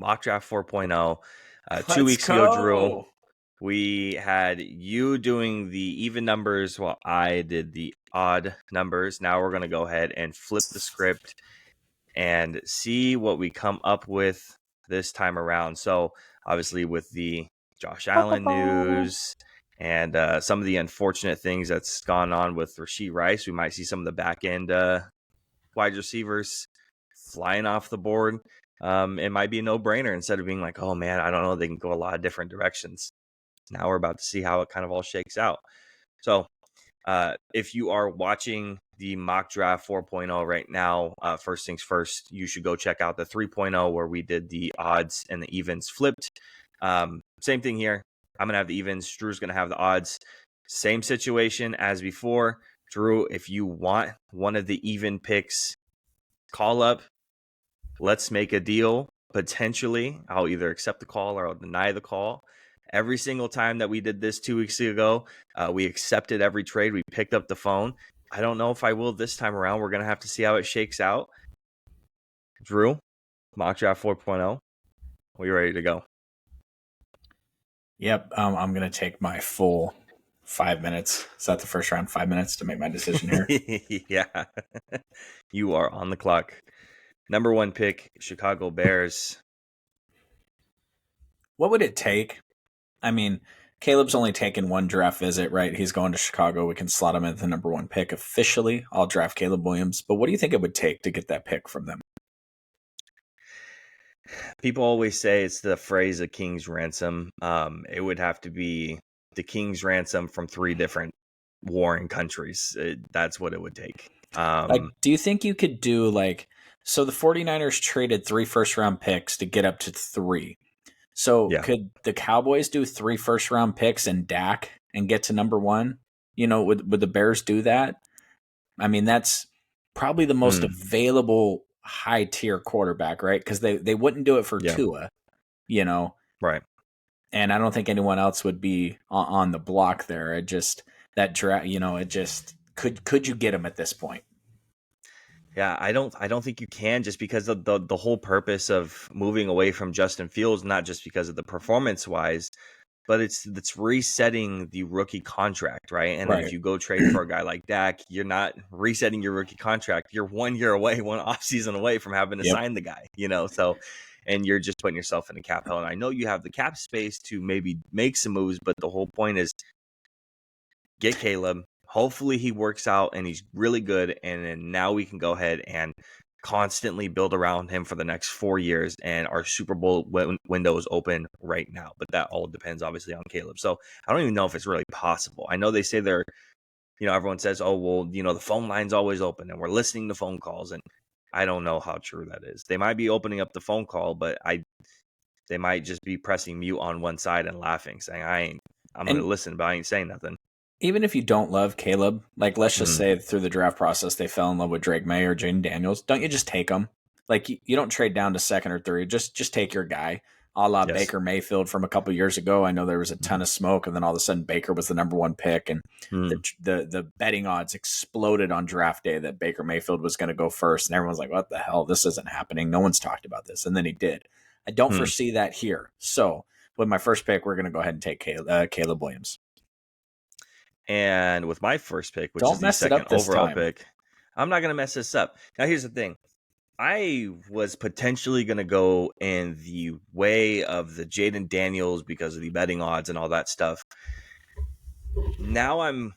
Mock Draft 4.0. 2 Let's weeks ago, Drew, go. we had you doing the even numbers while I did the odd numbers. Now we're going to go ahead and flip the script and see what we come up with this time around. So, obviously, with the Josh Allen news and some of the unfortunate things that's gone on with Rashee Rice, we might see some of the back end wide receivers flying off the board. It might be a no-brainer instead of being like, oh man, I don't know, they can go a lot of different directions. Now we're about to see how it kind of all shakes out. So if you are watching the mock draft 4.0 right now, first things first, you should go check out the 3.0 where we did the odds and the evens flipped. Same thing here. I'm going to have the evens. Drew's going to have the odds. Same situation as before. Drew, if you want one of the even picks, call up. Let's make a deal. Potentially, I'll either accept the call or I'll deny the call. Every single time that we did this 2 weeks ago, we accepted every trade. We picked up the phone. I don't know if I will this time around. We're going to have to see how it shakes out. Drew, mock draft 4.0. Are you ready to go? Yep. I'm going to take my full 5 minutes. Is that the first round? 5 minutes to make my decision here? Yeah. You are on the clock. Number 1 pick, Chicago Bears. What would it take? I mean, Caleb's only taken one draft visit, right? He's going to Chicago. We can slot him at the number 1 pick officially. I'll draft Caleb Williams. But what do you think it would take to get that pick from them? People always say it's the phrase "a king's ransom." It would have to be the king's ransom from 3 different warring countries. That's what it would take. Do you think you could do so the 49ers traded 3 first-round picks to get up to 3. So Yeah. could the Cowboys do 3 first-round picks and Dak and get to number 1? Would the Bears do that? I mean, that's probably the most available high-tier quarterback, right? Because they wouldn't do it for Tua, Right. and I don't think anyone else would be on the block there. That draft, could you get him at this point? Yeah, I don't think you can, just because of the whole purpose of moving away from Justin Fields, not just because of the performance wise, but it's resetting the rookie contract, right? And Right. if you go trade for a guy like Dak, you're not resetting your rookie contract. You're 1 year away, 1 offseason away from having to Yep. sign the guy, So, and you're just putting yourself in a cap hell. And I know you have the cap space to maybe make some moves, but the whole point is get Caleb. Hopefully he works out and he's really good. And then now we can go ahead and constantly build around him for the next 4 years. And our Super Bowl window is open right now. But that all depends, obviously, on Caleb. So I don't even know if it's really possible. I know they say they're, everyone says, oh, well, the phone line's always open and we're listening to phone calls. And I don't know how true that is. They might be opening up the phone call, but they might just be pressing mute on one side and laughing, saying, I'm going to listen, but I ain't saying nothing. Even if you don't love Caleb, let's just say through the draft process they fell in love with Drake May or Jaden Daniels, don't you just take them? You don't trade down to 2nd or 3rd. Just take your guy, a la Baker Mayfield from a couple years ago. I know there was a ton of smoke, and then all of a sudden Baker was the number 1 pick, and the betting odds exploded on draft day that Baker Mayfield was going to go first, and everyone's like, "What the hell? This isn't happening. No one's talked about this," and then he did. I don't foresee that here. So with my first pick, we're going to go ahead and take Caleb Williams. And with my first pick, which is the 2nd overall pick, I'm not going to mess this up. Now, here's the thing. I was potentially going to go in the way of the Jaden Daniels because of the betting odds and all that stuff. Now I'm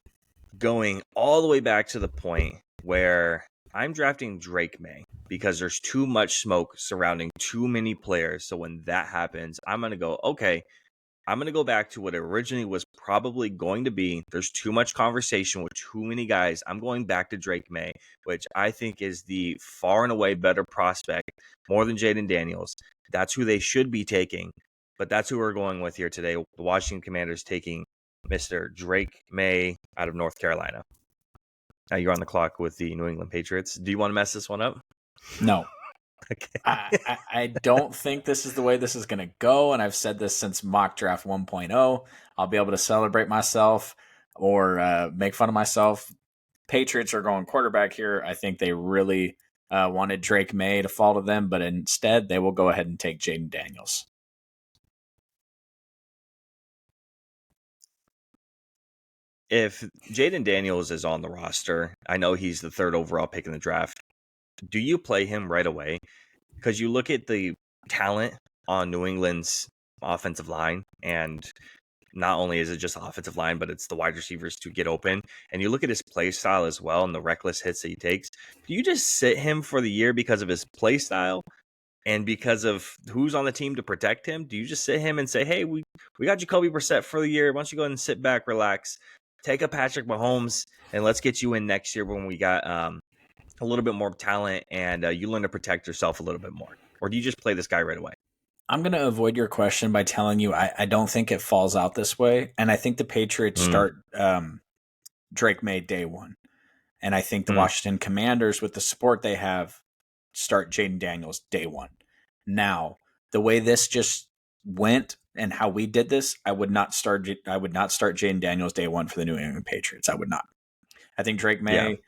going all the way back to the point where I'm drafting Drake May because there's too much smoke surrounding too many players. So when that happens, I'm going to go, okay, I'm going to go back to what it originally was probably going to be. There's too much conversation with too many guys. I'm going back to Drake May, which I think is the far and away better prospect, more than Jaden Daniels. That's who they should be taking, but that's who we're going with here today. The Washington Commanders taking Mr. Drake May out of North Carolina. Now you're on the clock with the New England Patriots. Do you want to mess this one up? No. Okay. I don't think this is the way this is going to go, and I've said this since mock draft 1.0. I'll be able to celebrate myself or make fun of myself. Patriots are going quarterback here. I think they really wanted Drake May to fall to them, but instead they will go ahead and take Jayden Daniels. If Jayden Daniels is on the roster, I know he's the 3rd overall pick in the draft. Do you play him right away? Because you look at the talent on New England's offensive line, and not only is it just offensive line, but it's the wide receivers to get open. And you look at his play style as well and the reckless hits that he takes. Do you just sit him for the year because of his play style and because of who's on the team to protect him? Do you just sit him and say, hey, we got Jacoby Brissett for the year. Why don't you go ahead and sit back, relax, take a Patrick Mahomes, and let's get you in next year when we got a little bit more talent and you learn to protect yourself a little bit more? Or do you just play this guy right away? I'm going to avoid your question by telling you I don't think it falls out this way. And I think the Patriots start Drake May day one. And I think the Washington Commanders, with the support they have, start Jayden Daniels day one. Now, the way this just went and how we did this, I would not start Jayden Daniels day one for the New England Patriots. I would not. I think Drake May,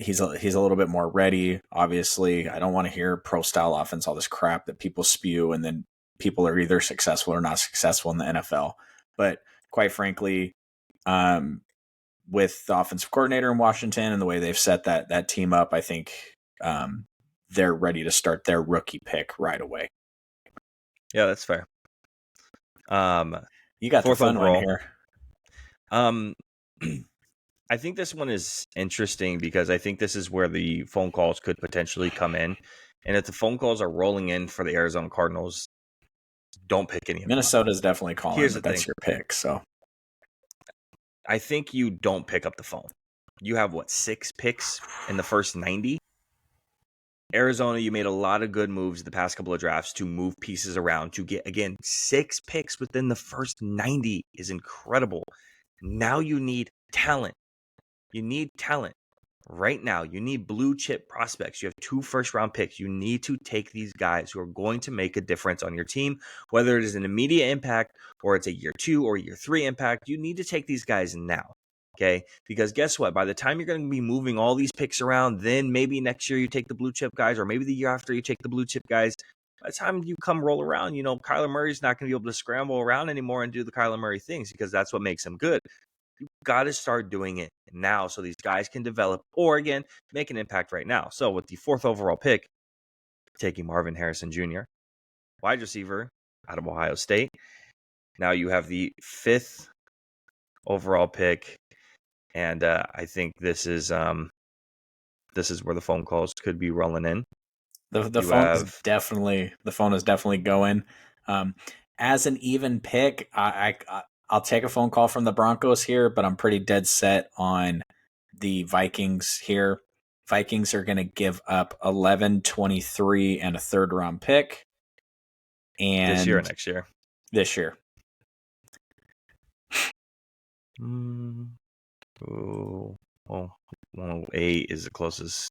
he's a little bit more ready. Obviously, I don't want to hear pro style offense, all this crap that people spew, and then people are either successful or not successful in the NFL. But quite frankly, with the offensive coordinator in Washington and the way they've set that team up, I think they're ready to start their rookie pick right away. Yeah, that's fair. You got the fun one here. I think this one is interesting because I think this is where the phone calls could potentially come in. And if the phone calls are rolling in for the Arizona Cardinals, don't pick any of them. Minnesota's definitely calling. Here's the thing. That's your pick. So I think you don't pick up the phone. You have 6 picks in the first 90? Arizona, you made a lot of good moves the past couple of drafts to move pieces around to get, again, 6 picks within the first 90 is incredible. Now you need talent. You need talent right now. You need blue chip prospects. You have 2 first-round picks. You need to take these guys who are going to make a difference on your team, whether it is an immediate impact or it's a year 2 or year 3 impact. You need to take these guys now. Okay, because guess what? By the time you're going to be moving all these picks around, then maybe next year you take the blue chip guys, or maybe the year after you take the blue chip guys. By the time you come roll around, Kyler Murray's not going to be able to scramble around anymore and do the Kyler Murray things because that's what makes him good. You got to start doing it now so these guys can develop or, again, make an impact right now. So with the 4th overall pick, taking Marvin Harrison Jr., wide receiver out of Ohio State. Now you have the 5th overall pick. And I think this is where the phone calls could be rolling in. The phone is definitely going. As an even pick, I'll take a phone call from the Broncos here, but I'm pretty dead set on the Vikings here. Vikings are going to give up 11, 23, and a 3rd round pick. And this year or next year? This year. Oh, well, 108 is the closest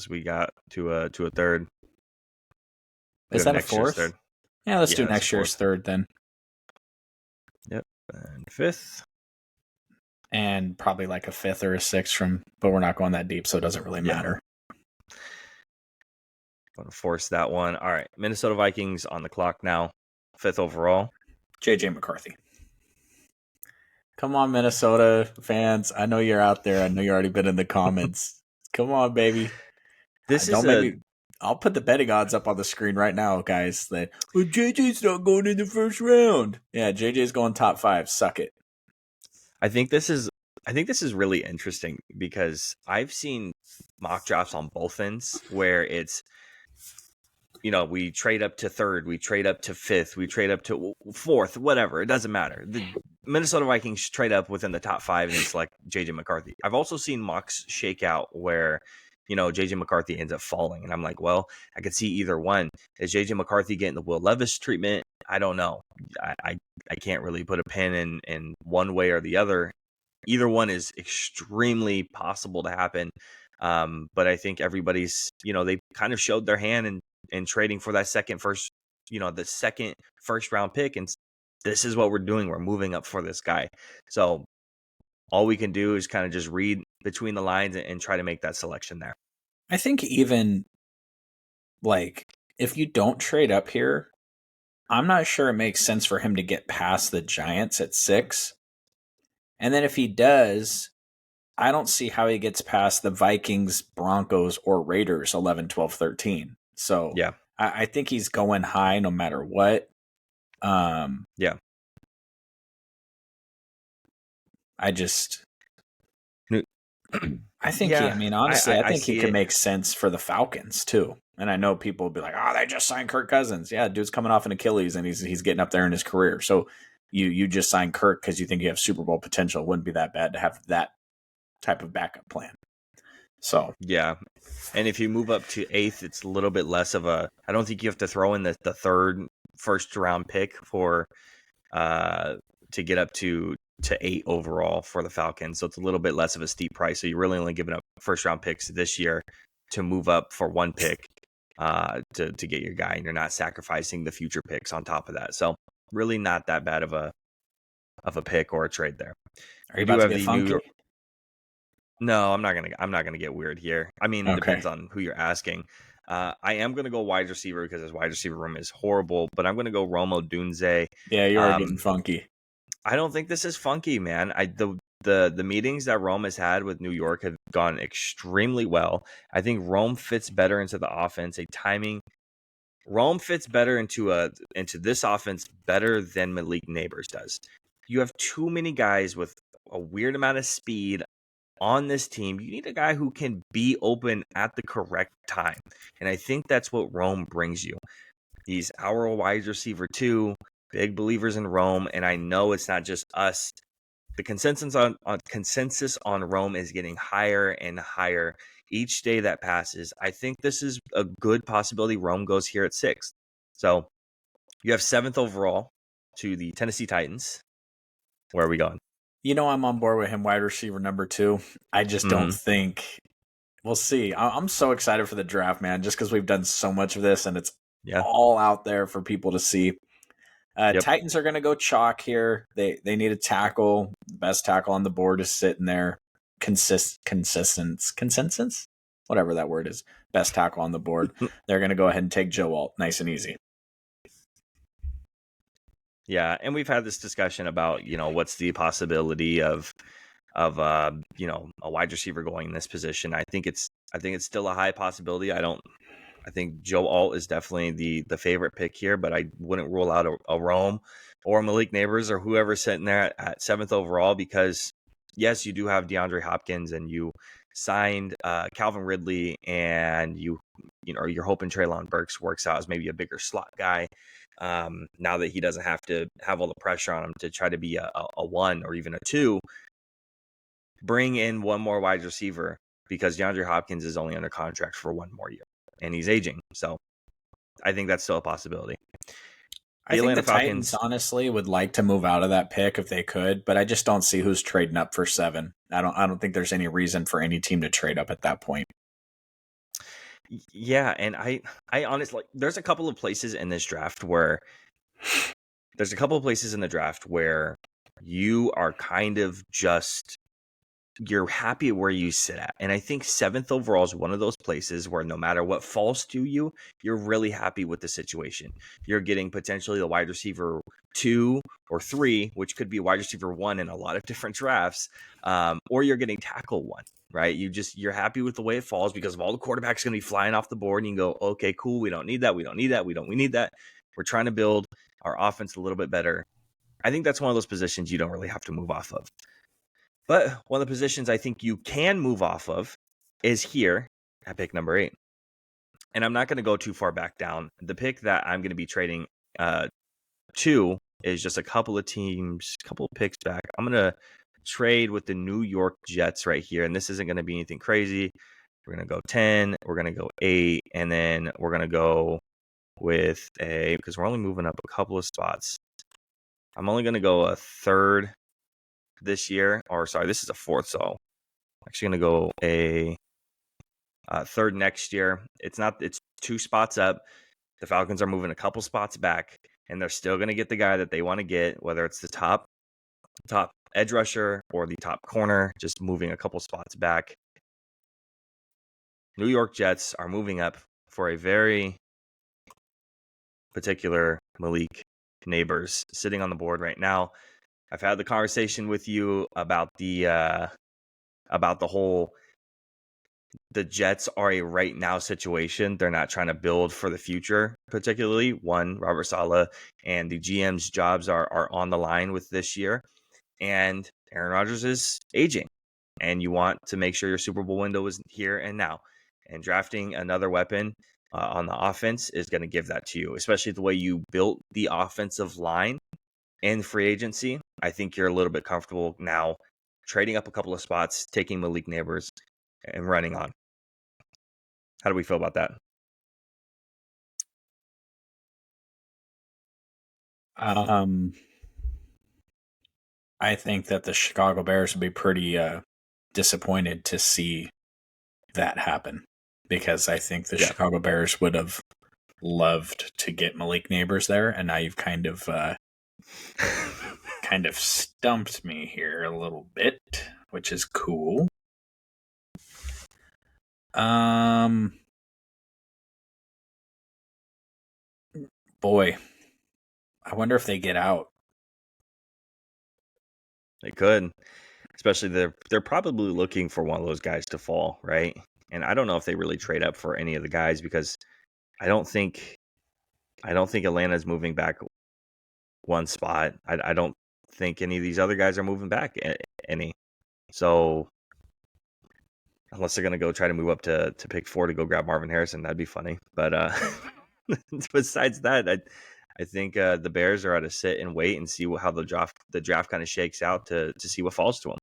we got to a 3rd. Is that a 4th? Yeah, let's do next year's 3rd then. Yep, and 5th. And probably like a 5th or a 6th but we're not going that deep, so it doesn't really matter. I'm going to force that one. All right, Minnesota Vikings on the clock now. 5th overall. J.J. McCarthy. Come on, Minnesota fans. I know you're out there. I know you've already been in the comments. Come on, baby. I'll put the betting odds up on the screen right now, guys. That JJ's not going in the 1st round. Yeah, JJ's going top 5. Suck it. I think this is really interesting because I've seen mock drafts on both ends where it's, we trade up to 3rd, we trade up to 5th, we trade up to 4th, whatever. It doesn't matter. The Minnesota Vikings trade up within the top 5 and select JJ McCarthy. I've also seen mocks shake out where, JJ McCarthy ends up falling. And I'm like, well, I could see either one. Is JJ McCarthy getting the Will Levis treatment? I don't know. I can't really put a pin in one way or the other. Either one is extremely possible to happen. But I think everybody's, they kind of showed their hand in trading for that the second first round pick. And this is what we're doing. We're moving up for this guy. So all we can do is kind of just read between the lines and try to make that selection there. I think even like if you don't trade up here, I'm not sure it makes sense for him to get past the Giants at 6. And then if he does, I don't see how he gets past the Vikings, Broncos, or Raiders 11, 12, 13. So yeah, I think he's going high no matter what. Yeah. I just No- I think Yeah, I mean honestly, I think he see could it. make sense for the Falcons too. And I know people will be like, "Oh, they just signed Kirk Cousins." Yeah, dude's coming off an Achilles and he's getting up there in his career. So you just signed Kirk because you think you have Super Bowl potential. It wouldn't be that bad to have that type of backup plan. So Yeah. And if you move up to 8th, it's a little bit less of a. I don't think you have to throw in the third first round pick for to get up to 8 overall for the Falcons. So it's a little bit less of a steep price. So you're really only giving up first round picks this year to move up for one pick to get your guy, and you're not sacrificing the future picks on top of that. So really not that bad of a pick or a trade there. are you about to get funky? No, I'm not gonna get weird here. I mean, it depends on who you're asking. I am gonna go wide receiver because his wide receiver room is horrible, but I'm gonna go Rome Odunze. Yeah, you are getting funky. I don't think this is funky, man. The meetings that Rome has had with New York have gone extremely well. I think Rome fits better into the offense. Rome fits better into this offense better than Malik Neighbors does. You have too many guys with a weird amount of speed on this team. You need a guy who can be open at the correct time. And I think that's what Rome brings you. He's our wide receiver too. Big believers in Rome. And I know it's not just us. The consensus on Rome is getting higher and higher each day that passes. I think this is a good possibility Rome goes here at 6th. So you have 7th overall to the Tennessee Titans. Where are we going? You know, I'm on board with him, wide receiver number 2. I just don't think we'll see. I'm so excited for the draft, man, just because we've done so much of this and it's all out there for people to see. Titans are going to go chalk here. They need a tackle. The best tackle on the board is sitting there. Consensus, whatever that word is. Best tackle on the board. They're going to go ahead and take Joe Alt, nice and easy. Yeah, and we've had this discussion about, what's the possibility of a wide receiver going in this position. I think it's still a high possibility. I think Joe Alt is definitely the favorite pick here, but I wouldn't rule out a Rome or Malik Neighbors or whoever's sitting there at 7th overall, because yes, you do have DeAndre Hopkins and you signed Calvin Ridley, and you're hoping Treylon Burks works out as maybe a bigger slot guy. Now that he doesn't have to have all the pressure on him to try to be a 1 or even a 2, bring in one more wide receiver, because DeAndre Hopkins is only under contract for 1 more year and he's aging. So I think that's still a possibility. I think the Titans honestly would like to move out of that pick if they could, but I just don't see who's trading up for 7. I don't think there's any reason for any team to trade up at that point. Yeah, and I honestly, there's a couple of places in this draft where you are kind of just, you're happy where you sit at. And I think 7th overall is one of those places where no matter what falls to you, you're really happy with the situation. You're getting potentially the wide receiver 2 or 3, which could be wide receiver 1 in a lot of different drafts, or you're getting tackle 1, right? You're happy with the way it falls because of all the quarterbacks going to be flying off the board, and you can go, okay, cool. We don't need that. We need that. We're trying to build our offense a little bit better. I think that's one of those positions you don't really have to move off of. But one of the positions I think you can move off of is here at pick number 8. And I'm not going to go too far back down. The pick that I'm going to be trading to is just a couple of picks back. I'm going to trade with the New York Jets right here. And this isn't going to be anything crazy. We're going to go 10. We're going to go 8. And then we're going to go with because we're only moving up a couple of spots. I'm only going to go a 3rd this year, this is a 4th, so I'm actually going to go a 3rd next year. It's 2 spots up. The Falcons are moving a couple spots back, and they're still going to get the guy that they want to get, whether it's the top edge rusher or the top corner, just moving a couple spots back. New York Jets are moving up for a very particular Malik Nabers sitting on the board right now. I've had the conversation with you about the whole the Jets are a right now situation. They're not trying to build for the future, particularly. One, Robert Saleh and the GM's jobs are on the line with this year. And Aaron Rodgers is aging. And you want to make sure your Super Bowl window is here and now. And drafting another weapon on the offense is going to give that to you, especially the way you built the offensive line in free agency. I think you're a little bit comfortable now trading up a couple of spots, taking Malik Nabers, and running on. How do we feel about that? I think that the Chicago Bears would be pretty disappointed to see that happen, because I think the Chicago Bears would have loved to get Malik Nabers there, and now you've kind of stumped me here a little bit, which is cool. Boy, I wonder if they get out. They could, especially they're probably looking for one of those guys to fall, right? And I don't know if they really trade up for any of the guys, because I don't think Atlanta's moving back one spot. I don't think any of these other guys are moving back any. So unless they're gonna go try to move up to pick 4 to go grab Marvin Harrison, that'd be funny. But besides that, I think the Bears are at a sit and wait and see how the draft kind of shakes out to see what falls to them.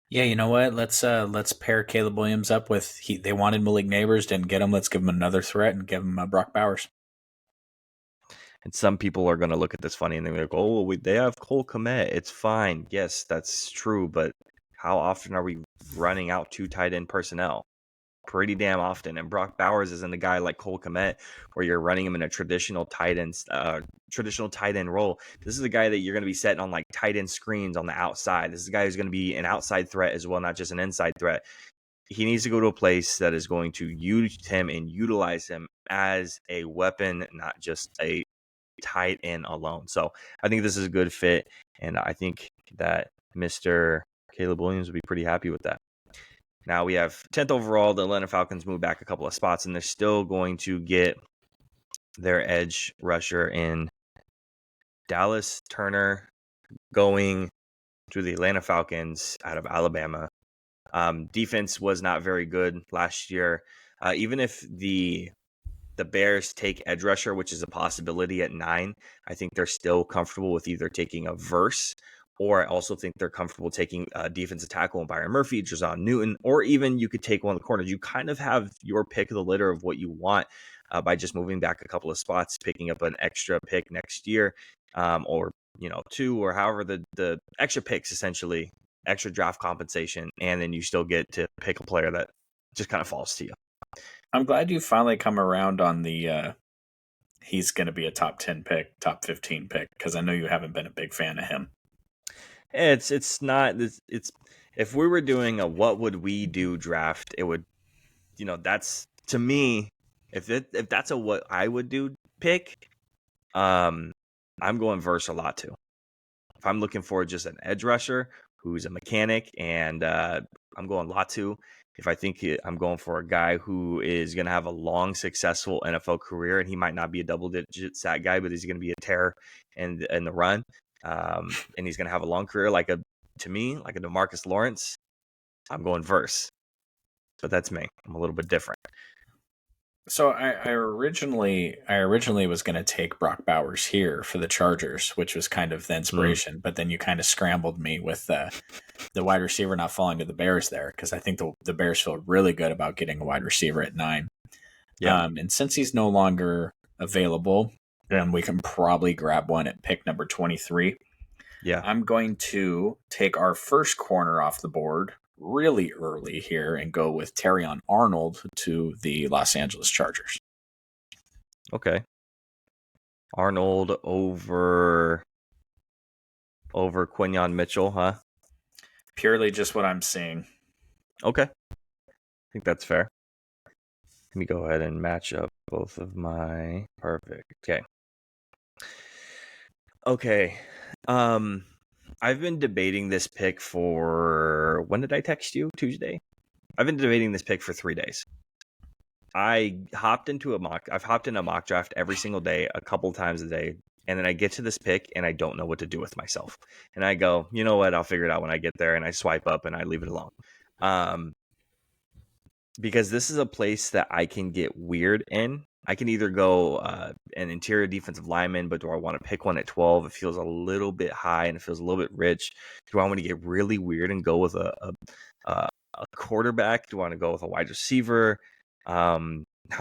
Yeah, you know what? Let's pair Caleb Williams up with they wanted Malik Nabers, didn't get him. Let's give him another threat and give him Brock Bowers. And some people are going to look at this funny and they're going to go, "Oh, they have Cole Kmet. It's fine." Yes, that's true, but how often are we running out 2 tight end personnel? Pretty damn often. And Brock Bowers isn't a guy like Cole Kmet where you're running him in a traditional tight end role. This is a guy that you're going to be setting on like tight end screens on the outside. This is a guy who's going to be an outside threat as well, not just an inside threat. He needs to go to a place that is going to use him and utilize him as a weapon, not just a tight end alone. So I think this is a good fit, and I think that Mr. Caleb Williams would be pretty happy with that. Now we have 10th overall. The Atlanta Falcons move back a couple of spots, and they're still going to get their edge rusher in Dallas Turner going to the Atlanta Falcons out of Alabama. Defense was not very good last year. Even if the Bears take edge rusher, which is a possibility at 9, I think they're still comfortable with either taking a Verse, or I also think they're comfortable taking a defensive tackle in Byron Murphy, Jazon Newton, or even you could take one of the corners. You kind of have your pick of the litter of what you want by just moving back a couple of spots, picking up an extra pick next year, or 2, or however the extra picks, essentially extra draft compensation, and then you still get to pick a player that just kind of falls to you. I'm glad you finally come around on the he's going to be a top 10 pick, top 15 pick, because I know you haven't been a big fan of him. It's not. It's if we were doing a what would we do draft, it would, that's to me. If that's a what I would do pick, I'm going Verse a lot too. If I'm looking for just an edge rusher who's a mechanic, and I'm going Latu. If I think I'm going for a guy who is going to have a long, successful NFL career, and he might not be a double-digit sack guy, but he's going to be a terror in the run, and he's going to have a long career, like a DeMarcus Lawrence, I'm going Verse. But that's me. I'm a little bit different. So I originally was going to take Brock Bowers here for the Chargers, which was kind of the inspiration. But then you kind of scrambled me with the wide receiver not falling to the Bears there, because I think the Bears feel really good about getting a wide receiver at 9. Yeah. And since he's no longer available, then we can probably grab one at pick number 23. Yeah, I'm going to take our first corner off the board really early here and go with Terrion Arnold to the Los Angeles Chargers. Okay. Arnold over over Quinyon Mitchell, huh? Purely just what I'm seeing. Okay. I think that's fair. Let me go ahead and match up both of my... Perfect. Okay. Okay. I've been debating this pick for... When did I text you? Tuesday? I've been debating this pick for 3 days. I've hopped into a mock draft every single day, a couple times a day, and then I get to this pick and I don't know what to do with myself. And I go, you know what? I'll figure it out when I get there, and I swipe up and I leave it alone. Because this is a place that I can get weird in. I can either go an interior defensive lineman, but do I want to pick one at 12? It feels a little bit high and it feels a little bit rich. Do I want to get really weird and go with a quarterback? Do I want to go with a wide receiver? How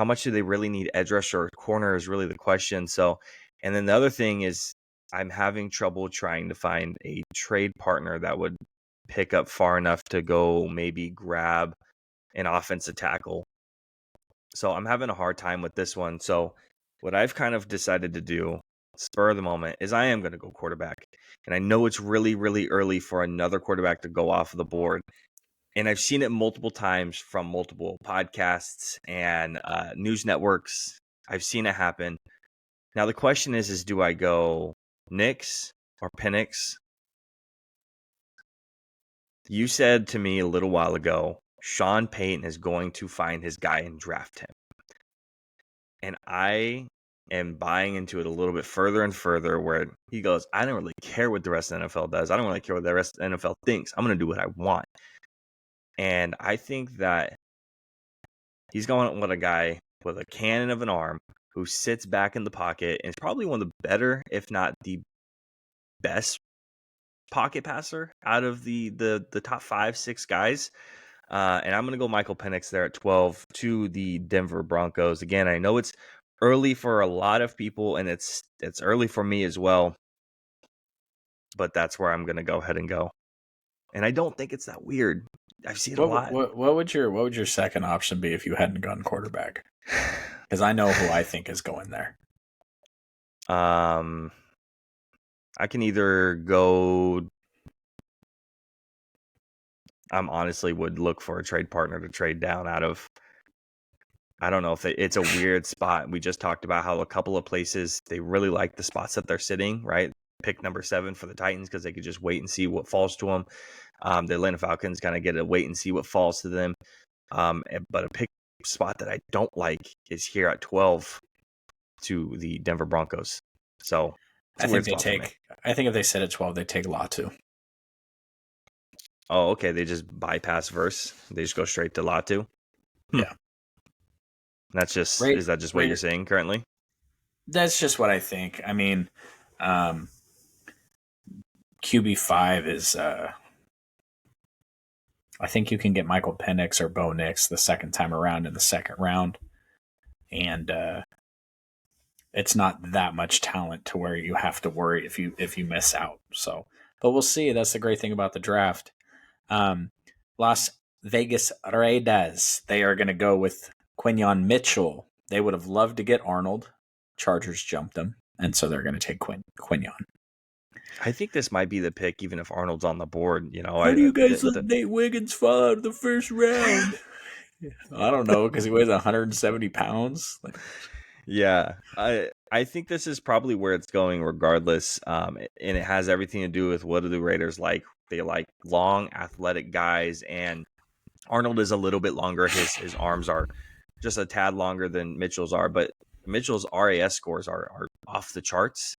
much do they really need edge rusher or corner is really the question. So, and then the other thing is I'm having trouble trying to find a trade partner that would pick up far enough to go maybe grab an offensive tackle. So I'm having a hard time with this one. So what I've kind of decided to do, spur of the moment, is I am going to go quarterback. And I know it's really, really early for another quarterback to go off of the board. And I've seen it multiple times from multiple podcasts and news networks. I've seen it happen. Now the question is do I go Nix or Penix? You said to me a little while ago, Sean Payton is going to find his guy and draft him. And I am buying into it a little bit further and further where he goes, I don't really care what the rest of the NFL does. I don't really care what the rest of the NFL thinks. I'm going to do what I want. And I think that he's going with a guy with a cannon of an arm who sits back in the pocket and is probably one of the better, if not the best pocket passer out of the top 5-6 guys. And I'm going to go Michael Penix there at 12 to the Denver Broncos. Again, I know it's early for a lot of people, and it's early for me as well. But that's where I'm going to go ahead and go. And I don't think it's that weird. I've seen it a lot. What would your second option be if you hadn't gone quarterback? Because I know who I think is going there. I can either go... honestly would look for a trade partner to trade down out of. I don't know if it's a weird spot. We just talked about how a couple of places, they really like the spots that they're sitting, right? Pick number 7 for the Titans because they could just wait and see what falls to them. The Atlanta Falcons kind of get to wait and see what falls to them. But a pick spot that I don't like is here at 12 to the Denver Broncos. So I think if they sit at 12, they take Latu. Oh, okay. They just bypass Verse. They just go straight to Latu. Yeah. That's just is that just what you're saying currently? That's just what I think. I mean, QB5 is I think you can get Michael Penix or Bo Nix the second time around in the second round. And it's not that much talent to where you have to worry if you miss out. So, but we'll see. That's the great thing about the draft. Las Vegas Raiders, they are going to go with Quinyon Mitchell. They would have loved to get Arnold. Chargers jumped him, and so they're going to take Quinyon. I think this might be the pick, even if Arnold's on the board. You know, how do you guys let Nate Wiggins fall out of the first round? I don't know, because he weighs 170 pounds. Yeah, I think this is probably where it's going regardless, and it has everything to do with what do the Raiders like. They like long, athletic guys, and Arnold is a little bit longer. His arms are just a tad longer than Mitchell's are, but Mitchell's RAS scores are off the charts,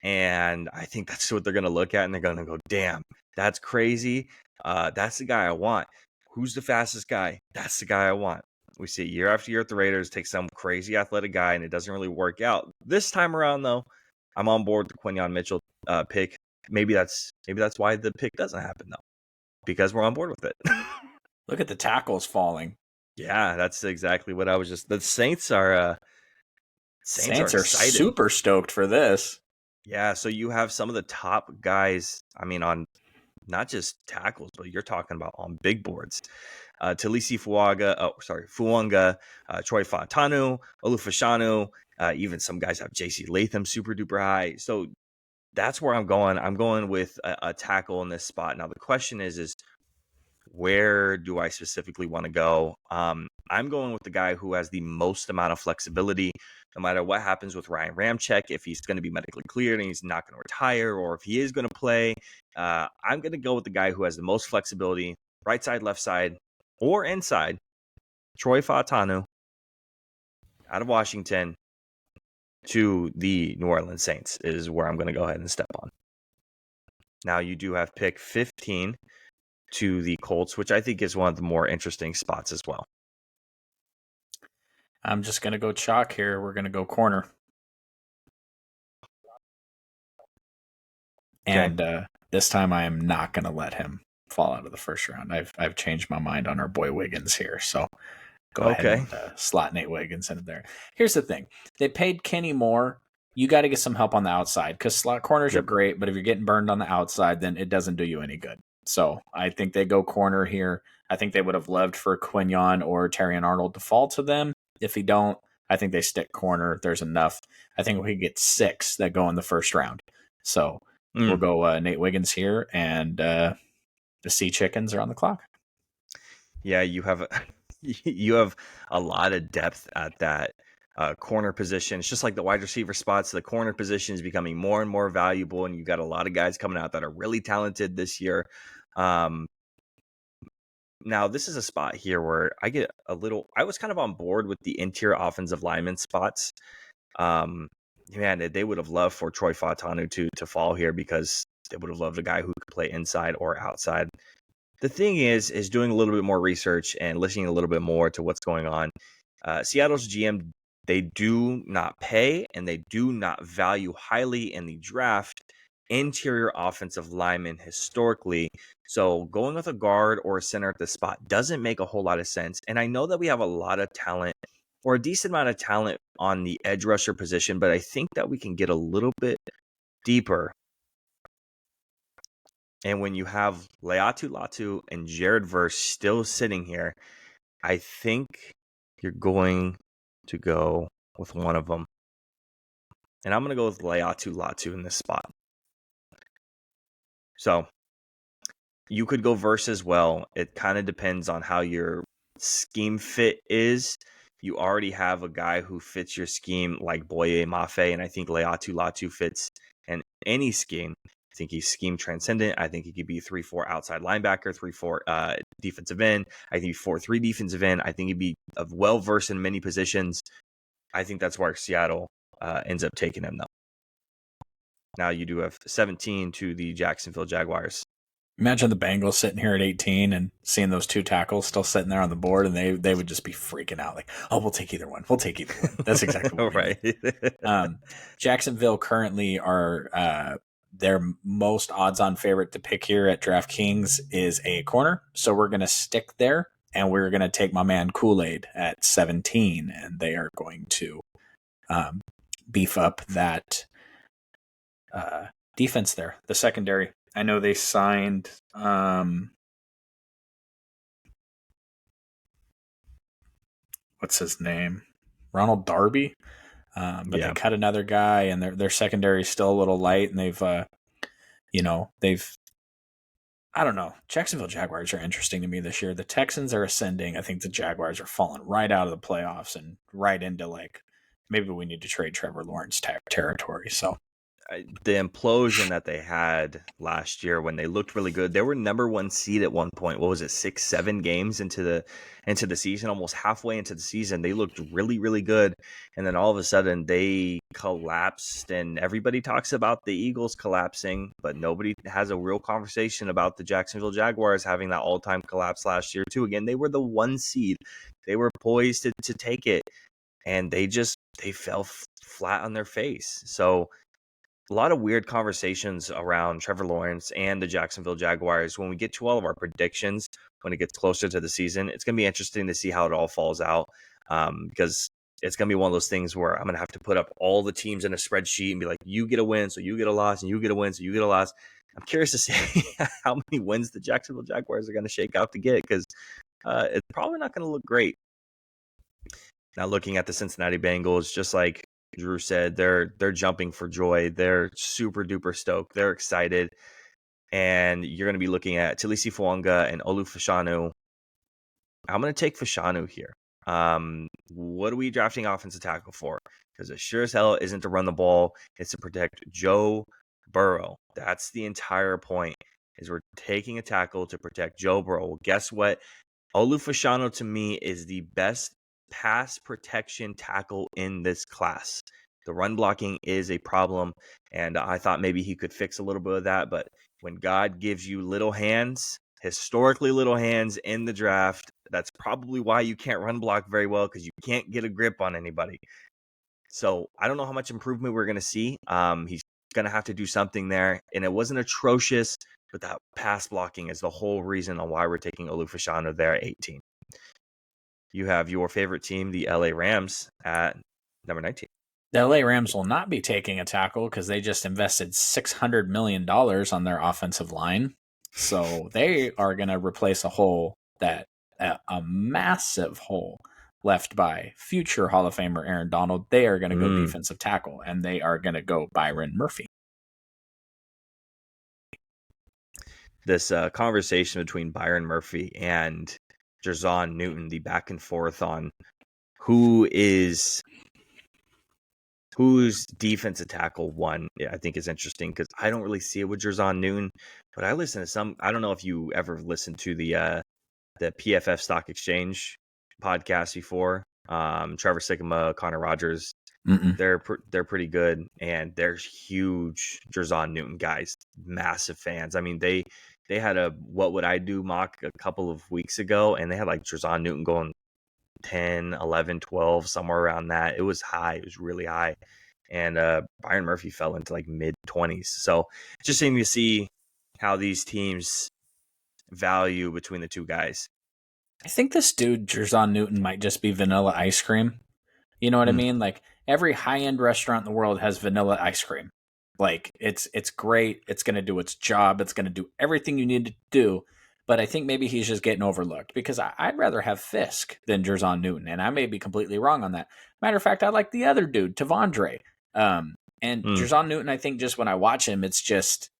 and I think that's what they're going to look at, and they're going to go, damn, that's crazy. That's the guy I want. Who's the fastest guy? That's the guy I want. We see year after year at the Raiders take some crazy athletic guy, and it doesn't really work out. This time around, though, I'm on board with the Quinyon Mitchell pick. Maybe that's why the pick doesn't happen, though, because we're on board with it. Look at the tackles falling. Yeah, that's exactly what I was just. The Saints are super stoked for this. Yeah, so you have some of the top guys. I mean, on not just tackles, but you're talking about on big boards. Talisi Fuanga, Troy Fontanu, Olufashanu, even some guys have JC Latham super duper high. So that's where I'm going. I'm going with a tackle in this spot. Now the question is where do I specifically want to go? I'm going with the guy who has the most amount of flexibility, no matter what happens with Ryan Ramczyk, if he's going to be medically cleared and he's not going to retire, or if he is going to play. I'm going to go with the guy who has the most flexibility, right side, left side, or inside. Troy Fautanu out of Washington to the New Orleans Saints is where I'm going to go ahead and step on. Now you do have pick 15 to the Colts, which I think is one of the more interesting spots as well. I'm just going to go chalk here. We're going to go corner. Okay. And this time I am not going to let him fall out of the first round. I've changed my mind on our boy Wiggins here. So go ahead and slot Nate Wiggins into there. Here's the thing. They paid Kenny Moore. You got to get some help on the outside because slot corners are great, but if you're getting burned on the outside, then it doesn't do you any good. So I think they go corner here. I think they would have loved for Quinyon or Terrion Arnold to fall to them. If he don't, I think they stick corner. There's enough. I think we get 6 that go in the first round. So we'll go Nate Wiggins here, and the Sea Chickens are on the clock. Yeah, you have a lot of depth at that corner position. It's just like the wide receiver spots. The corner position is becoming more and more valuable, and you've got a lot of guys coming out that are really talented this year. Now, this is a spot here where I was kind of on board with the interior offensive lineman spots. Man, they would have loved for Troy Fautanu to fall here because they would have loved a guy who could play inside or outside. The thing is doing a little bit more research and listening a little bit more to what's going on. Seattle's GM, they do not pay and they do not value highly in the draft interior offensive linemen historically. So going with a guard or a center at the spot doesn't make a whole lot of sense. And I know that we have a lot of talent or a decent amount of talent on the edge rusher position, but I think that we can get a little bit deeper. And when you have Laiatu Latu and Jared Verse still sitting here, I think you're going to go with one of them. And I'm going to go with Laiatu Latu in this spot. So you could go Verse as well. It kind of depends on how your scheme fit is. You already have a guy who fits your scheme like Boye Mafe, and I think Laiatu Latu fits in any scheme. I think he's scheme transcendent. I think he could be 3-4 outside linebacker, 3-4 defensive end. I think 4-3 defensive end. I think he'd be well versed in many positions. I think that's where Seattle ends up taking him, though. Now you do have 17 to the Jacksonville Jaguars. Imagine the Bengals sitting here at 18 and seeing those 2 tackles still sitting there on the board, and they would just be freaking out like, oh, we'll take either one. We'll take either one. That's exactly what right. Jacksonville currently are their most odds-on favorite to pick here at DraftKings is a corner. So we're going to stick there, and we're going to take my man Kool-Aid at 17, and they are going to beef up that defense there, the secondary. I know they signed what's his name? Ronald Darby. But they cut another guy, and their secondary is still a little light, and they've I don't know. Jacksonville Jaguars are interesting to me this year. The Texans are ascending. I think the Jaguars are falling right out of the playoffs and right into like maybe we need to trade Trevor Lawrence territory. So the implosion that they had last year when they looked really good, they were number 1 seed at one point. What was it, 6-7 games into the season, almost halfway into the season? They looked really, really good, and then all of a sudden they collapsed. And everybody talks about the Eagles collapsing, but nobody has a real conversation about the Jacksonville Jaguars having that all-time collapse last year too. Again, they were the 1 seed. They were poised to take it, and they fell flat on their face. So a lot of weird conversations around Trevor Lawrence and the Jacksonville Jaguars. When we get to all of our predictions, when it gets closer to the season, it's going to be interesting to see how it all falls out, because it's going to be one of those things where I'm going to have to put up all the teams in a spreadsheet and be like, you get a win, so you get a loss, and you get a win, so you get a loss. I'm curious to see how many wins the Jacksonville Jaguars are going to shake out to get, because it's probably not going to look great. Now, looking at the Cincinnati Bengals, just like Drew said, they're jumping for joy. They're super duper stoked. They're excited. And you're going to be looking at Talisi Fuanga and Olu Fashanu. I'm going to take Fashanu here. What are we drafting offensive tackle for? Because it sure as hell isn't to run the ball. It's to protect Joe Burrow. That's the entire point, is we're taking a tackle to protect Joe Burrow. Well, guess what? Olu Fashanu, to me, is the best pass protection tackle in this class. The run blocking is a problem, and I thought maybe he could fix a little bit of that. But when God gives you little hands, historically little hands in the draft, that's probably why you can't run block very well, because you can't get a grip on anybody. So I don't know how much improvement we're going to see. He's going to have to do something there, and it wasn't atrocious, but that pass blocking is the whole reason on why we're taking Olu Fashanu there at 18. You have your favorite team, the LA Rams, at number 19. The LA Rams will not be taking a tackle because they just invested $600 million on their offensive line. So they are going to replace a hole a massive hole left by future Hall of Famer Aaron Donald. They are going to go defensive tackle, and they are going to go Byron Murphy. This conversation between Byron Murphy and Jer'Zhan Newton, the back and forth on who's defensive tackle one, I think is interesting, because I don't really see it with Jer'Zhan Newton, but I listen to some. I don't know if you ever listened to the PFF Stock Exchange podcast before. Trevor Sikkema, Connor Rogers, they're pretty good, and they're huge Jer'Zhan Newton guys, massive fans. I mean, they had a What Would I Do mock a couple of weeks ago, and they had like Jer'Zhan Newton going 10, 11, 12, somewhere around that. It was high. It was really high. And Byron Murphy fell into like mid-20s. So it's just interesting to see how these teams value between the two guys. I think this dude, Jer'Zhan Newton, might just be vanilla ice cream. You know what I mean? Like, every high-end restaurant in the world has vanilla ice cream. Like, it's great. It's going to do its job. It's going to do everything you need to do. But I think maybe he's just getting overlooked, because I'd rather have Fisk than Jer'Zhan Newton, and I may be completely wrong on that. Matter of fact, I like the other dude, Tavondre. And Jer'Zhan Newton, I think just when I watch him, it's just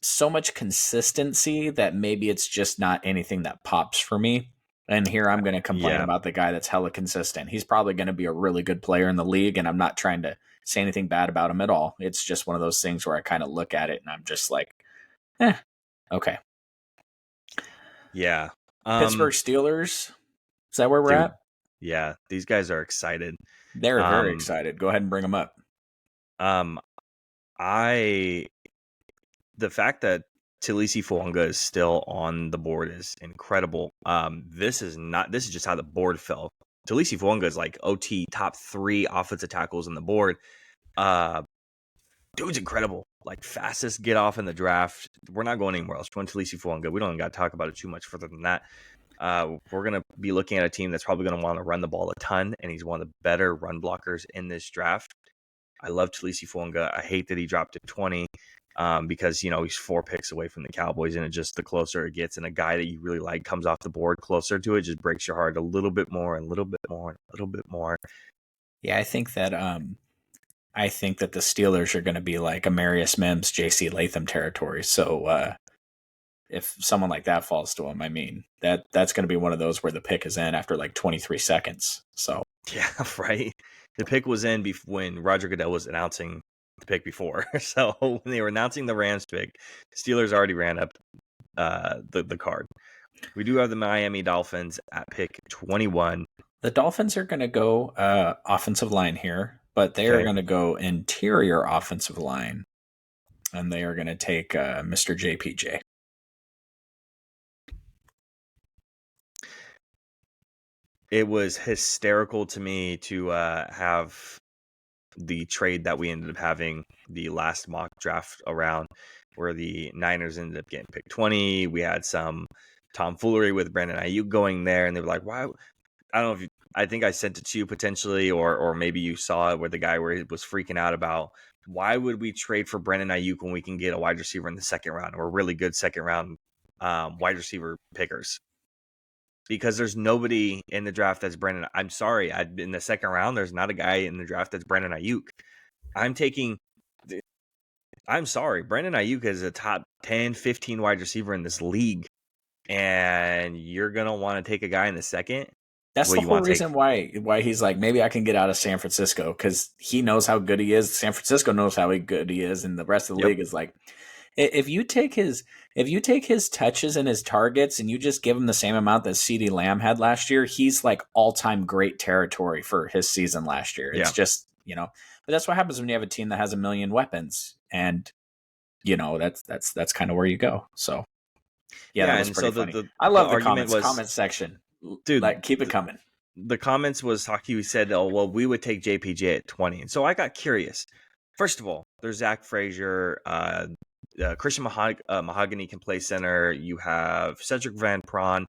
so much consistency that maybe it's just not anything that pops for me. And here I'm going to complain about the guy that's hella consistent. He's probably going to be a really good player in the league, and I'm not trying to say anything bad about him at all. It's just one of those things where I kind of look at it and I'm just like, okay. Yeah. Pittsburgh Steelers. Is that where we're at? Yeah. These guys are excited. They're very excited. Go ahead and bring them up. The fact that Talisi Fuanga is still on the board is incredible. This is just how the board fell. Talisi Fuanga is like OT top 3 offensive tackles on the board. Dude's incredible. Like, fastest get off in the draft. We're not going anywhere else. We're going to Talisi Fuanga. We don't even got to talk about it too much further than that. We're going to be looking at a team that's probably going to want to run the ball a ton, and he's one of the better run blockers in this draft. I love Talisi Fuanga. I hate that he dropped to 20 because, he's 4 picks away from the Cowboys, and it just, the closer it gets, and a guy that you really like comes off the board closer to it, just breaks your heart a little bit more, and a little bit more, and a little bit more. Yeah, I think that the Steelers are going to be like Amarius Mims, J.C. Latham territory. So if someone like that falls to him, I mean, that's going to be one of those where the pick is in after like 23 seconds. So yeah, right. The pick was in when Roger Goodell was announcing the pick before. So when they were announcing the Rams pick, the Steelers already ran up the card. We do have the Miami Dolphins at pick 21. The Dolphins are going to go offensive line here, but they are going to go interior offensive line, and they are going to take Mr. JPJ. It was hysterical to me to have the trade that we ended up having the last mock draft around, where the Niners ended up getting picked 20. We had some tomfoolery with Brandon Ayuk going there, and they were like, why? I don't know if I think I sent it to you potentially, or maybe you saw it, where the guy where he was freaking out about, why would we trade for Brandon Ayuk when we can get a wide receiver in the second round, or really good second round wide receiver pickers? because there's nobody in the draft that's Brandon. I'm sorry, in the second round, there's not a guy in the draft that's Brandon Ayuk. I'm sorry, Brandon Ayuk is a top 10, 15 wide receiver in this league, and you're gonna want to take a guy in the second. That's the whole reason why he's like, maybe I can get out of San Francisco, because he knows how good he is. San Francisco knows how good he is, and the rest of the league is like, if you take his touches and his targets and you just give him the same amount that CeeDee Lamb had last year, he's like all-time great territory for his season last year. It's just, but that's what happens when you have a team that has a million weapons, and that's kind of where you go. So that was pretty funny. I love the comment section. Dude, like, keep it coming. The comments was Haki said, "Oh, well, we would take JPJ at 20." And so I got curious. First of all, there's Zach Frazier, Christian Mahogany can play center. You have Cedric Van Pran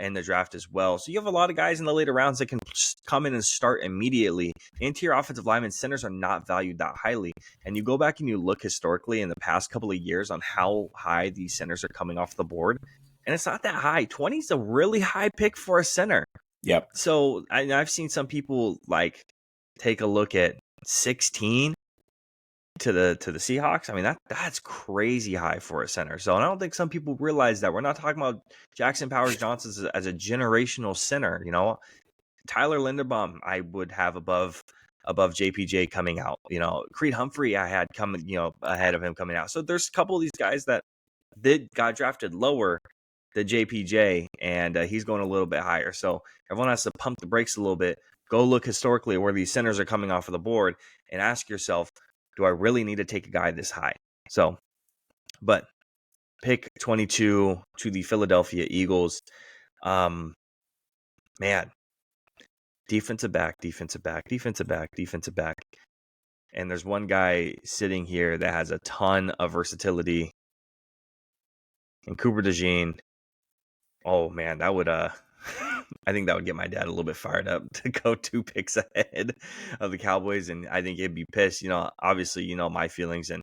in the draft as well. So you have a lot of guys in the later rounds that can come in and start immediately. Interior offensive linemen, centers are not valued that highly. And you go back and you look historically in the past couple of years on how high these centers are coming off the board. And it's not that high. 20 is a really high pick for a center. Yep. So I've seen some people like take a look at 16 to the Seahawks. I mean, that's crazy high for a center. So I don't think some people realize that. We're not talking about Jackson Powers Johnson as a generational center. Tyler Linderbaum I would have above JPJ coming out. Creed Humphrey I had coming, ahead of him coming out. So there's a couple of these guys that got drafted lower than JPJ, and he's going a little bit higher. So everyone has to pump the brakes a little bit. Go look historically where these centers are coming off of the board and ask yourself, do I really need to take a guy this high? So, but pick 22 to the Philadelphia Eagles. Man, defensive back. And there's one guy sitting here that has a ton of versatility. And Cooper DeJean. Oh man, that would I think that would get my dad a little bit fired up to go 2 picks ahead of the Cowboys, and I think he'd be pissed. Obviously, my feelings, and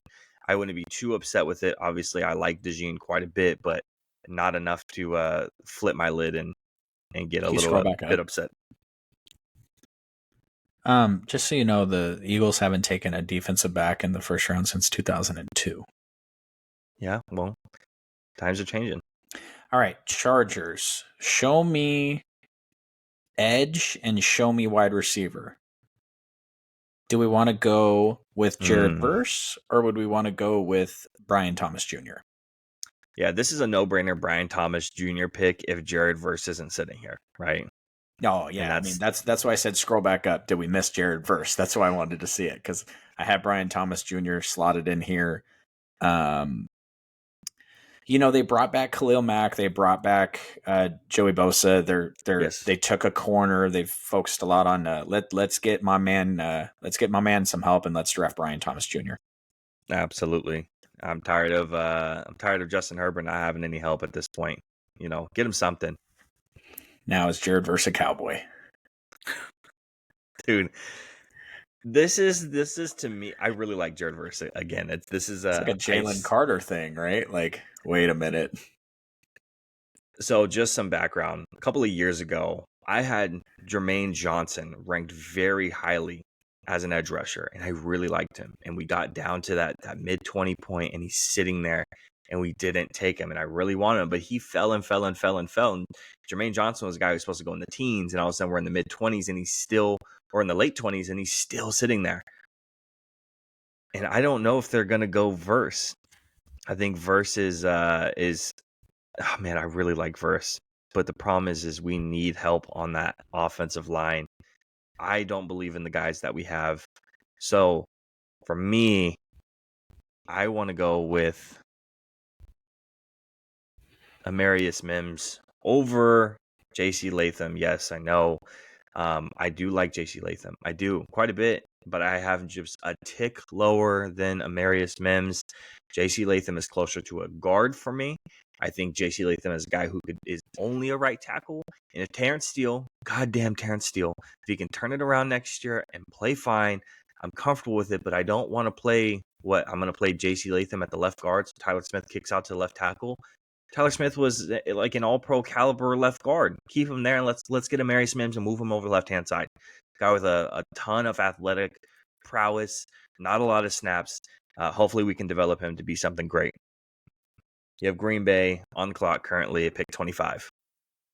I wouldn't be too upset with it. Obviously, I like DeJean quite a bit, but not enough to flip my lid and get a little bit upset. Just so you know, the Eagles haven't taken a defensive back in the first round since 2002. Yeah, well, times are changing. All right, Chargers. Show me edge and show me wide receiver. Do we want to go with Jared Verse, or would we want to go with Brian Thomas Jr.? Yeah, this is a no-brainer Brian Thomas Jr. pick if Jared Verse isn't sitting here, right? Oh, yeah. I mean, that's why I said scroll back up. Did we miss Jared Verse? That's why I wanted to see it, because I have Brian Thomas Jr. slotted in here. They brought back Khalil Mack. They brought back Joey Bosa. They took a corner. They've focused a lot on let's get my man some help, and let's draft Brian Thomas Jr. Absolutely. I'm tired of Justin Herbert not having any help at this point. Get him something. Now is Jared Verse a Cowboy? Dude, this is to me. I really like Jared Verse again. It's like a Jalen Carter thing, right? Like, wait a minute. So just some background. A couple of years ago, I had Jermaine Johnson ranked very highly as an edge rusher, and I really liked him. And we got down to that mid-20 point, and he's sitting there, and we didn't take him. And I really wanted him, but he fell. And Jermaine Johnson was a guy who was supposed to go in the teens, and all of a sudden we're in the mid-20s, and he's still, or in the late 20s, and he's still sitting there. And I don't know if they're going to go Verse. I think Verse is oh man, I really like Verse. But the problem is we need help on that offensive line. I don't believe in the guys that we have. So for me, I want to go with Amarius Mims over J.C. Latham. Yes, I know. I do like J.C. Latham. I do quite a bit, but I have just a tick lower than Amarius Mims. J.C. Latham is closer to a guard for me. I think J.C. Latham is a guy who is only a right tackle. And if Terrence Steele, goddamn Terrence Steele, if he can turn it around next year and play fine, I'm comfortable with it, but I don't want to play I'm going to play J.C. Latham at the left guard, so Tyler Smith kicks out to the left tackle. Tyler Smith was like an all-pro caliber left guard. Keep him there, and let's get Amarius Mims and move him over the left-hand side. Guy with a ton of athletic prowess, not a lot of snaps. Hopefully we can develop him to be something great. You have Green Bay on the clock currently at pick 25.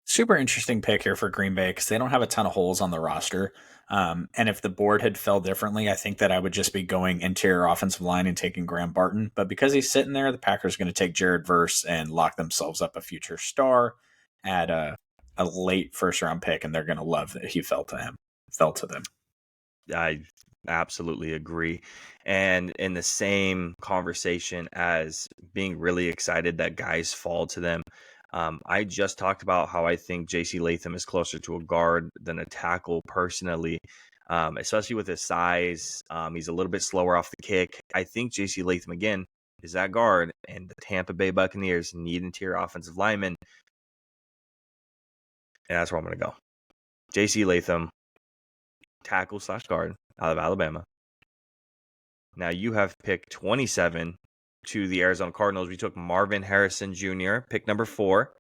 Super interesting pick here for Green Bay because they don't have a ton of holes on the roster. And if the board had fell differently, I think that I would just be going interior offensive line and taking Graham Barton. But because he's sitting there, the Packers are going to take Jared Verse and lock themselves up a future star at a late first round pick, and they're going to love that he fell to them. I absolutely agree. And in the same conversation as being really excited that guys fall to them, I just talked about how I think J.C. Latham is closer to a guard than a tackle personally, especially with his size. He's a little bit slower off the kick. I think J.C. Latham, again, is that guard, and the Tampa Bay Buccaneers need interior offensive linemen. And that's where I'm going to go. J.C. Latham, tackle / guard out of Alabama. Now you have pick 27 to the Arizona Cardinals. We took Marvin Harrison Jr., pick number 4.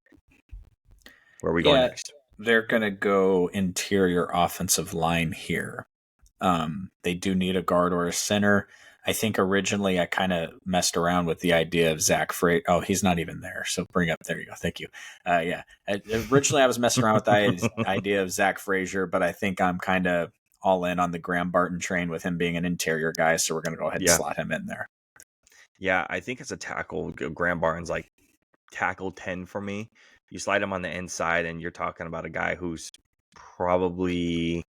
Where are we going next? They're going to go interior offensive line here. They do need a guard or a center. I think originally I kind of messed around with the idea of Zach Frazier. Oh, he's not even there. So there you go. Thank you. Originally I was messing around with the idea of Zach Frazier, but I think I'm kind of all in on the Graham Barton train with him being an interior guy. So we're going to go ahead and slot him in there. Yeah, I think it's a tackle. Graham Barton's like tackle 10 for me. You slide him on the inside, and you're talking about a guy who's probably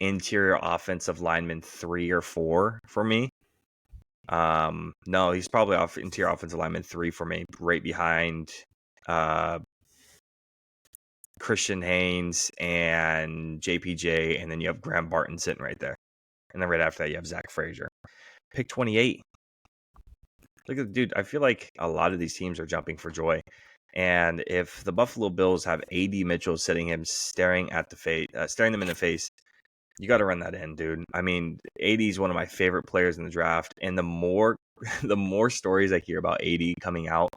interior offensive lineman 3 or 4 for me. No, he's probably interior offensive lineman 3 for me, right behind Christian Haynes and JPJ, and then you have Graham Barton sitting right there. And then right after that, you have Zach Frazier. Pick 28. Look at the dude. I feel like a lot of these teams are jumping for joy. And if the Buffalo Bills have A.D. Mitchell staring them in the face, you got to run that in, dude. I mean, A.D. is one of my favorite players in the draft. And the more stories I hear about A.D. coming out,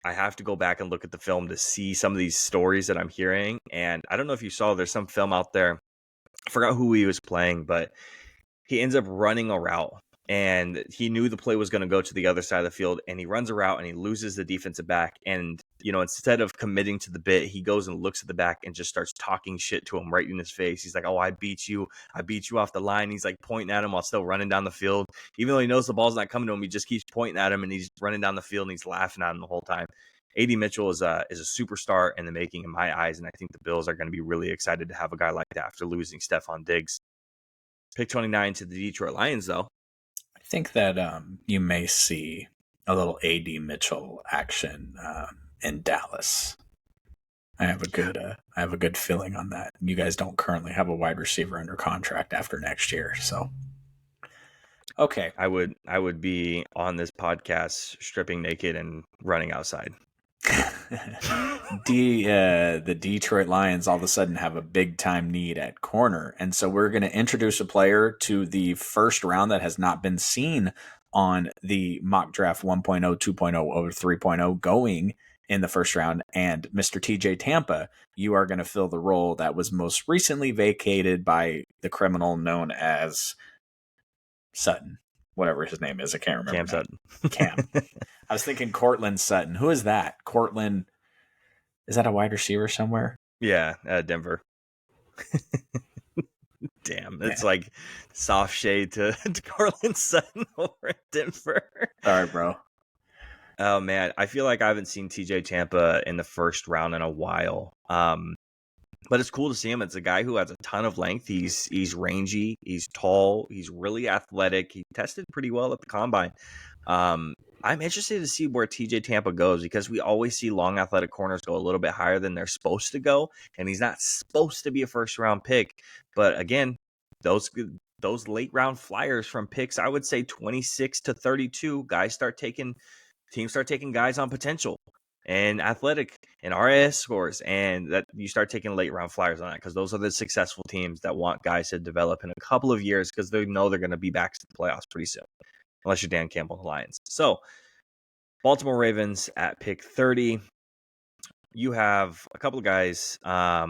I have to go back and look at the film to see some of these stories that I'm hearing. And I don't know if you saw, there's some film out there. I forgot who he was playing, but he ends up running a route. And he knew the play was going to go to the other side of the field, and he runs a route and he loses the defensive back. And, instead of committing to the bit, he goes and looks at the back and just starts talking shit to him right in his face. He's like, "Oh, I beat you off the line." He's like pointing at him while still running down the field. Even though he knows the ball's not coming to him, he just keeps pointing at him, and he's running down the field and he's laughing at him the whole time. A.D. Mitchell is a superstar in the making in my eyes, and I think the Bills are going to be really excited to have a guy like that after losing Stephon Diggs. Pick 29 to the Detroit Lions, though. I think that you may see a little A.D. Mitchell action in Dallas. I have a good feeling on that. You guys don't currently have a wide receiver under contract after next year, so okay. I would be on this podcast stripping naked and running outside. The Detroit Lions all of a sudden have a big time need at corner, and so we're going to introduce a player to the first round that has not been seen on the mock draft 1.0, 2.0, over 3.0 going in the first round. And Mr. TJ Tampa, you are going to fill the role that was most recently vacated by the criminal known as Sutton, whatever his name is. I can't remember. Cam Sutton. Cam. I was thinking Cortland Sutton. Who is that? Cortland. Is that a wide receiver somewhere? Yeah, Denver. Damn, it's like soft shade to Cortland Sutton over at Denver. Sorry, bro. Oh, man. I feel like I haven't seen TJ Tampa in the first round in a while. But it's cool to see him. It's a guy who has a ton of length. He's rangy. He's tall. He's really athletic. He tested pretty well at the combine. I'm interested to see where TJ Tampa goes because we always see long athletic corners go a little bit higher than they're supposed to go. And he's not supposed to be a first round pick. But again, those late round flyers from picks, I would say 26 to 32, teams start taking guys on potential and athletic and RAS scores, and that you start taking late round flyers on that because those are the successful teams that want guys to develop in a couple of years because they know they're going to be back to the playoffs pretty soon, unless you're Dan Campbell and the Lions. So Baltimore Ravens at pick 30. you have a couple of guys. I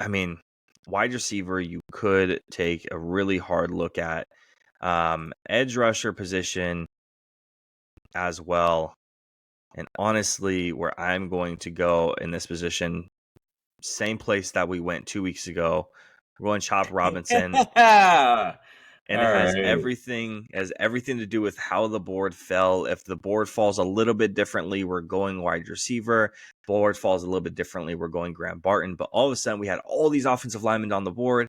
mean, wide receiver, you could take a really hard look at. Edge rusher position as well. And honestly, where I'm going to go in this position, same place that we went 2 weeks ago. We're going Chop Robinson. Yeah. And it has everything to do with how the board fell. If the board falls a little bit differently, we're going wide receiver. Board falls a little bit differently, we're going Graham Barton. But all of a sudden, we had all these offensive linemen on the board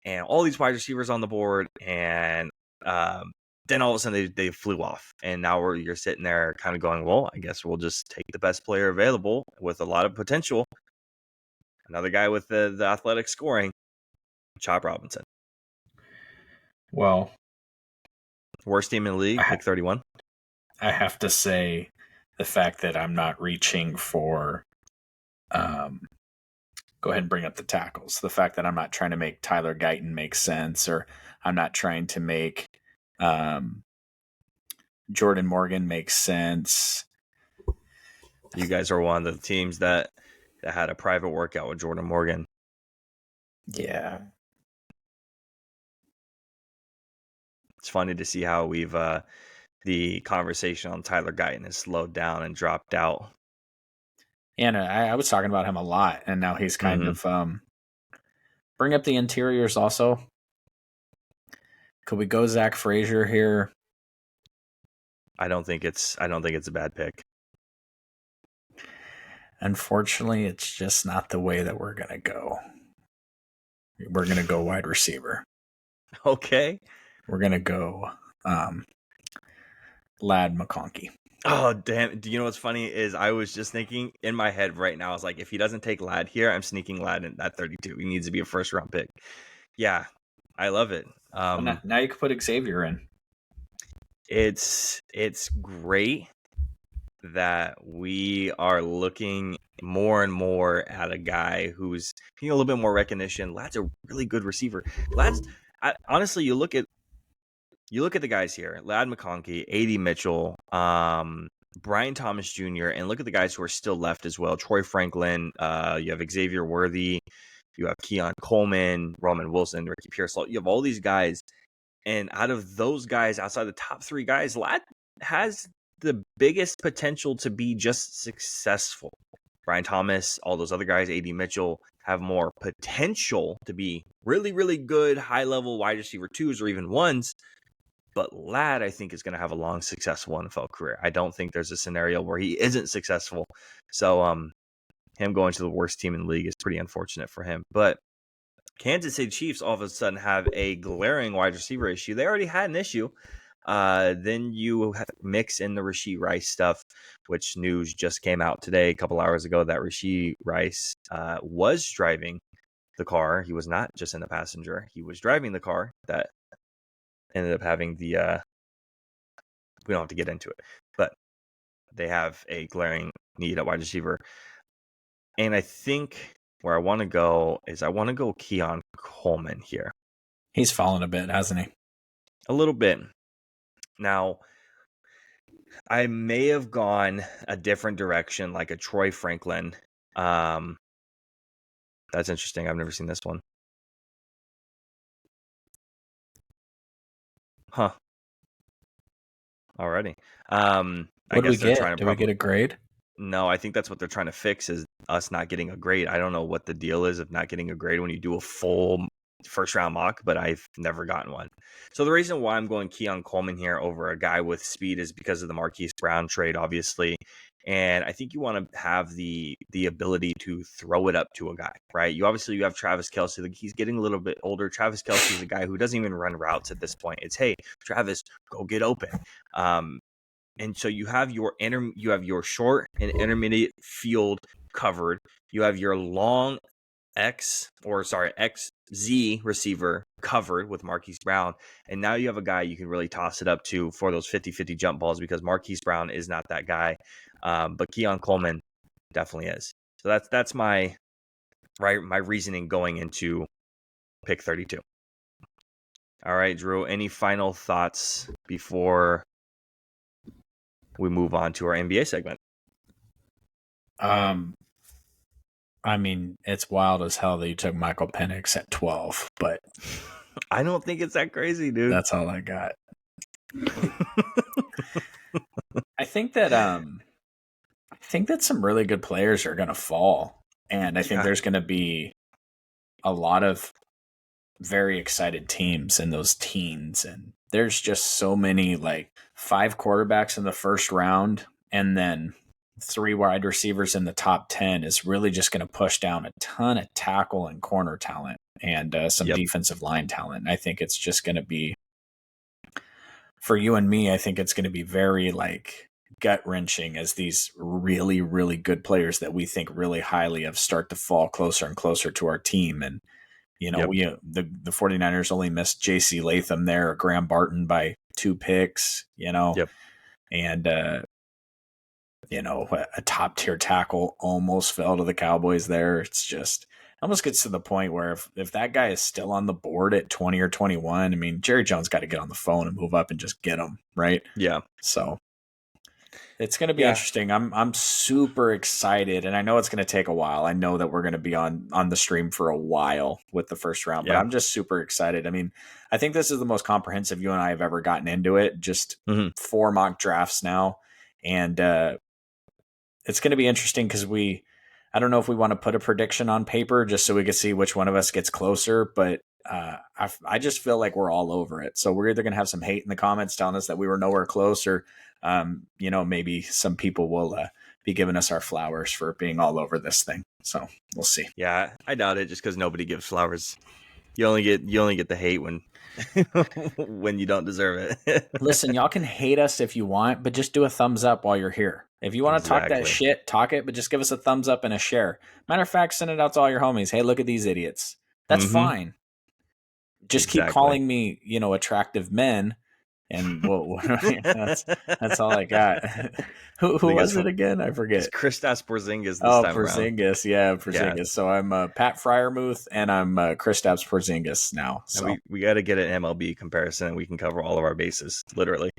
and all these wide receivers on the board, and then all of a sudden they flew off. And now you're sitting there kind of going, well, I guess we'll just take the best player available with a lot of potential. Another guy with the athletic scoring, Chop Robinson. Well, worst team in the league, pick 31. I have to say the fact that I'm not reaching for go ahead and bring up the tackles. The fact that I'm not trying to make Tyler Guyton make sense, or I'm not trying to make Jordan Morgan make sense. You guys are one of the teams that had a private workout with Jordan Morgan. Yeah. It's funny to see how we've the conversation on Tyler Guyton has slowed down and dropped out. Yeah, no, I was talking about him a lot, and now he's kind of bring up the interiors also. Could we go Zach Frazier here? I don't think it's a bad pick. Unfortunately, it's just not the way that we're gonna go. We're gonna go wide receiver. Okay. We're gonna go Ladd McConkey. Oh, damn. Do you know what's funny is I was just thinking in my head right now, I was like, if he doesn't take Ladd here, I'm sneaking Ladd in at 32. He needs to be a first round pick. Yeah, I love it. Now you can put Xavier in. It's great that we are looking more and more at a guy who's getting a little bit more recognition. Ladd's a really good receiver. Honestly, you look at the guys here: Ladd McConkey, A.D. Mitchell, Brian Thomas Jr., and look at the guys who are still left as well. Troy Franklin, you have Xavier Worthy, you have Keon Coleman, Roman Wilson, Ricky Pearsall. You have all these guys, and out of those guys, outside the top three guys, Ladd has the biggest potential to be just successful. Brian Thomas, all those other guys, A.D. Mitchell, have more potential to be really, really good high-level wide receiver twos or even ones. But Ladd, I think, is going to have a long, successful NFL career. I don't think there's a scenario where he isn't successful. So him going to the worst team in the league is pretty unfortunate for him. But Kansas City Chiefs all of a sudden have a glaring wide receiver issue. They already had an issue. Then you mix in the Rashee Rice stuff, which news just came out today, a couple hours ago, that Rashee Rice was driving the car. He was not just in the passenger. He was driving the car that ended up having the we don't have to get into it, but they have a glaring need at wide receiver. And I think where I want to go is I want to go Keon Coleman here. He's fallen a bit, hasn't he? A little bit. Now, I may have gone a different direction, like a Troy Franklin. That's interesting. I've never seen this one. Huh. Alrighty. What do we get? Do we get a grade? No, I think that's what they're trying to fix, is us not getting a grade. I don't know what the deal is of not getting a grade when you do a full first round mock, but I've never gotten one. So the reason why I'm going Keon Coleman here over a guy with speed is because of the Marquise Brown trade, obviously. And I think you want to have the ability to throw it up to a guy, right? You have Travis Kelce. Like, he's getting a little bit older. Travis Kelce is a guy who doesn't even run routes at this point. It's, hey, Travis, go get open. And so you have your short and intermediate field covered. You have your long XZ receiver covered with Marquise Brown. And now you have a guy you can really toss it up to for those 50-50 jump balls, because Marquise Brown is not that guy. But Keon Coleman definitely is. So that's my reasoning going into pick 32. All right, Drew, any final thoughts before we move on to our NBA segment? I mean, it's wild as hell that you took Michael Penix at 12, but I don't think it's that crazy, dude. That's all I got. I think that some really good players are going to fall, and I think there's going to be a lot of very excited teams in those teens, and there's just so many, like 5 quarterbacks in the first round and then 3 wide receivers in the top 10 is really just going to push down a ton of tackle and corner talent and some defensive line talent. I think it's just going to be, for you and me, I think it's going to be very like gut wrenching as these really, really good players that we think really highly of start to fall closer and closer to our team. And, you know, the 49ers only missed JC Latham there, or Graham Barton by 2 picks, you know, and, you know, a top tier tackle almost fell to the Cowboys there. It's just almost gets to the point where if that guy is still on the board at 20 or 21, I mean, Jerry Jones got to get on the phone and move up and just get him, right? Yeah. So it's going to be interesting. I'm super excited, and I know it's going to take a while. I know that we're going to be on the stream for a while with the first round, but I'm just super excited. I mean, I think this is the most comprehensive you and I have ever gotten into it. Just 4 mock drafts now, and it's going to be interesting because I don't know if we want to put a prediction on paper just so we can see which one of us gets closer, but I just feel like we're all over it. So we're either going to have some hate in the comments telling us that we were nowhere close, or you know, maybe some people will be giving us our flowers for being all over this thing. So we'll see. Yeah, I doubt it, just because nobody gives flowers. You only get the hate when when you don't deserve it. Listen, y'all can hate us if you want, but just do a thumbs up while you're here. If you want to talk that shit, talk it, but just give us a thumbs up and a share. Matter of fact, send it out to all your homies. Hey, look at these idiots. That's fine. Just keep calling me, you know, attractive men, and that's all I got. Who was it again? I forget. It's Kristaps Porzingis this time Porzingis. Yeah, Porzingis. Yeah. So I'm Pat Fryermuth, and I'm Kristaps Porzingis now. So we got to get an MLB comparison, and we can cover all of our bases, literally.